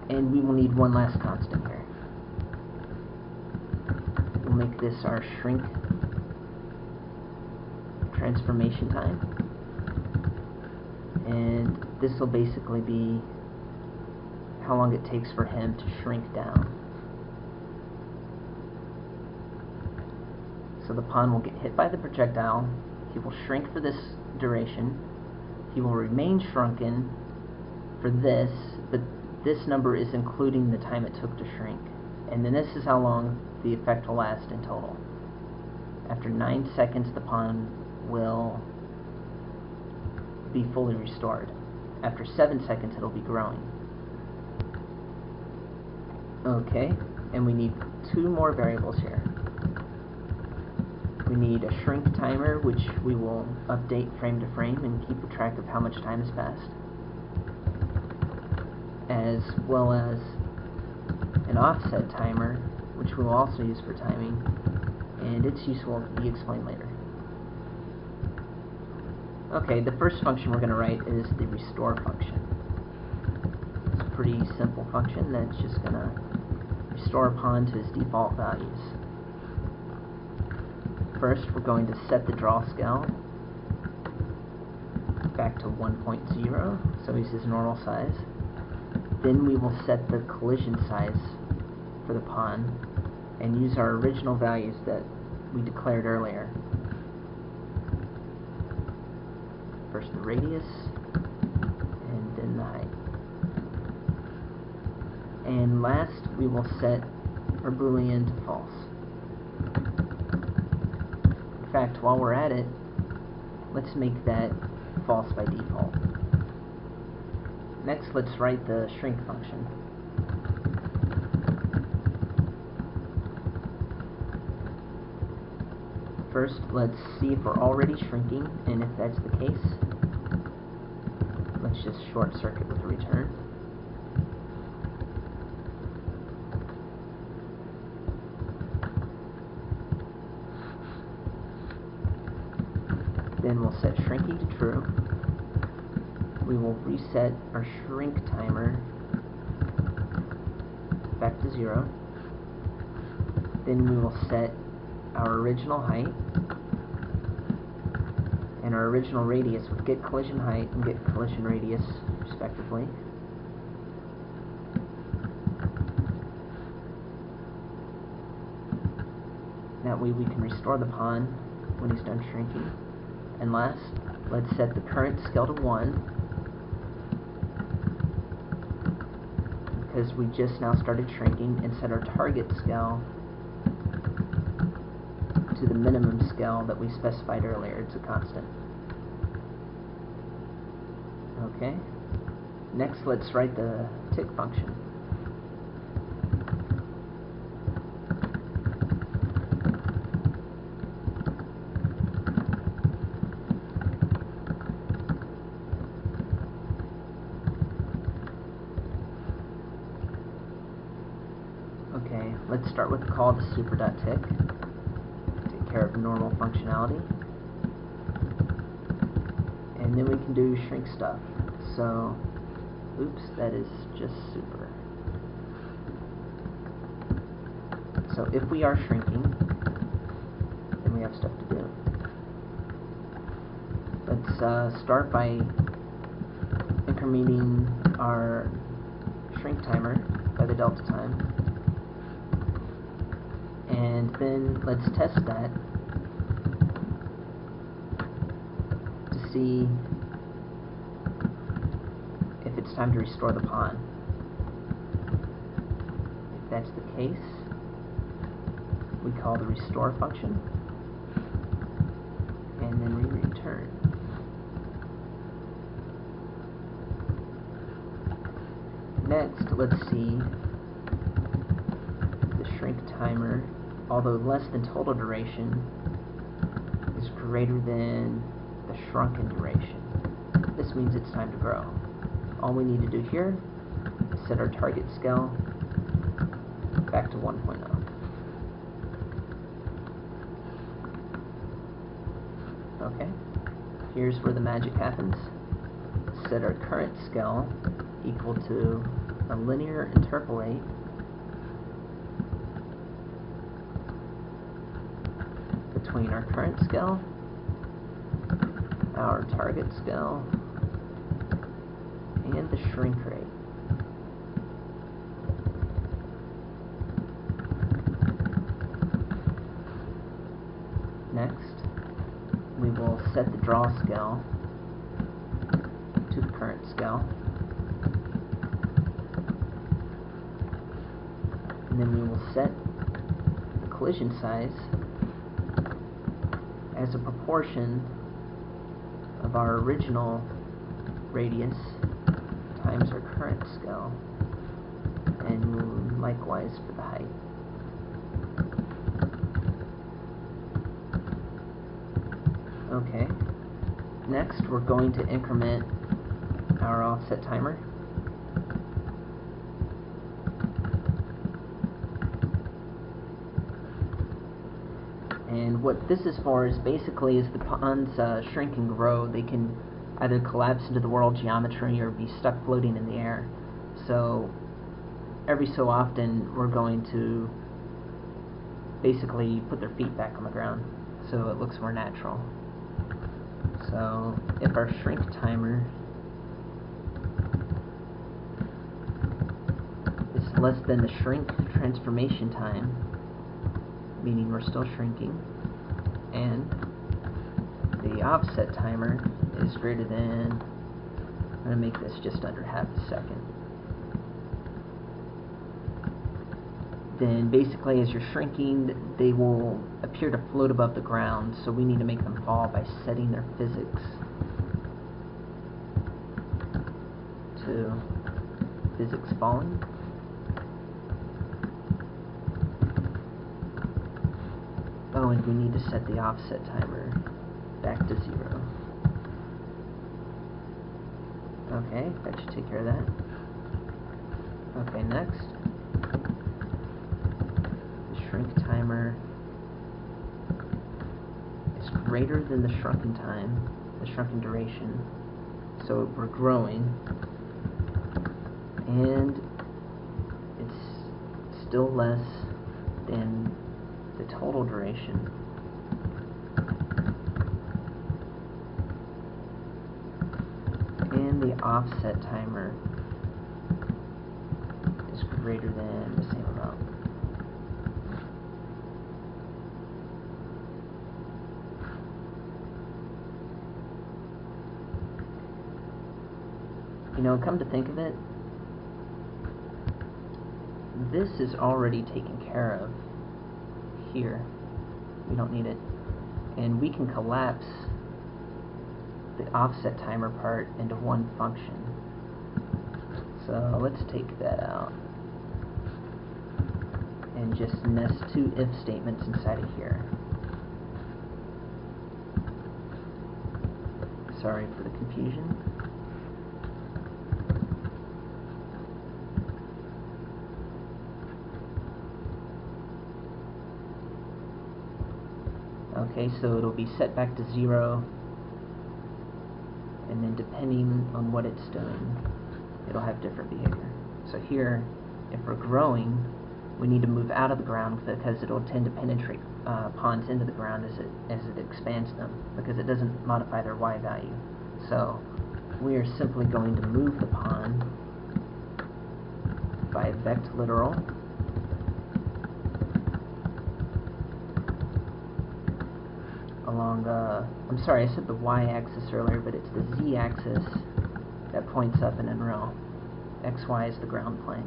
And we will need one last constant here. We'll make this our shrink transformation time. And this will basically be how long it takes for him to shrink down. So the pawn will get hit by the projectile, he will shrink for this duration, he will remain shrunken for this, but this number is including the time it took to shrink. And then this is how long the effect will last in total. After 9 seconds, the pawn will be fully restored. After 7 seconds, it'll be growing. Okay, and we need 2 more variables here. We need a shrink timer, which we will update frame to frame and keep a track of how much time has passed, as well as an offset timer, which we will also use for timing, and its use will be explained later. Okay, the first function we're going to write is the restore function. It's a pretty simple function that's just going to restore a pawn to its default values. First, we're going to set the draw scale back to 1.0, so he's his normal size. Then we will set the collision size for the pawn and use our original values that we declared earlier. First the radius, and then the height. And last, we will set our Boolean to false. In fact, while we're at it, let's make that false by default. Next, let's write the shrink function. First, let's see if we're already shrinking, and if that's the case, let's just short circuit with a return. Then we'll set shrinking to true. We will reset our shrink timer back to 0. Then we will set our original height and our original radius with get collision height and get collision radius respectively. That way we can restore the pawn when he's done shrinking. And last, let's set the current scale to 1, because we just now started shrinking, and set our target scale to the minimum scale that we specified earlier. It's a constant. Okay. Next, let's write the tick function. Okay, let's start with the call to super.tick. Take care of normal functionality. And then we can do shrink stuff. So, oops, that is just super. So if we are shrinking, then we have stuff to do. Let's start by incrementing our shrink timer by the delta time. And then let's test that to see if it's time to restore the pawn. If that's the case, we call the restore function, and then we return. Next, let's see the shrink timer, although less than total duration, is greater than the shrunken duration. This means it's time to grow. All we need to do here is set our target scale back to 1.0. Okay, here's where the magic happens. Set our current scale equal to a linear interpolate between our current scale, our target scale, and the shrink rate. Next, we will set the draw scale to the current scale, and then we will set the collision size as a proportion of our original radius times our current scale, and likewise for the height. Okay, next we're going to increment our offset timer. And what this is for is basically as the ponds shrink and grow, they can either collapse into the world geometry or be stuck floating in the air. So every so often we're going to basically put their feet back on the ground so it looks more natural. So if our shrink timer is less than the shrink transformation time, meaning we're still shrinking, and the offset timer is greater than, I'm going to make this just under half a second, then basically as you're shrinking, they will appear to float above the ground, so we need to make them fall by setting their physics to physics falling. Oh, and we need to set the offset timer back to 0. Okay, that should take care of that. Okay, next, the shrink timer is greater than the shrunken time, the shrunken duration, so we're growing, and it's still less than the total duration. And the offset timer is greater than the same amount. You know, come to think of it, this is already taken care of here. We don't need it. And we can collapse the offset timer part into one function. So let's take that out and just nest two if statements inside of here. Sorry for the confusion. Okay, so it'll be set back to 0, and then depending on what it's doing, it'll have different behavior. So here, if we're growing, we need to move out of the ground because it'll tend to penetrate ponds into the ground as it expands them, because it doesn't modify their Y value. So we are simply going to move the pond by vect literal along the, I'm sorry, I said the y-axis earlier, but it's the z-axis that points up in unreal. XY is the ground plane.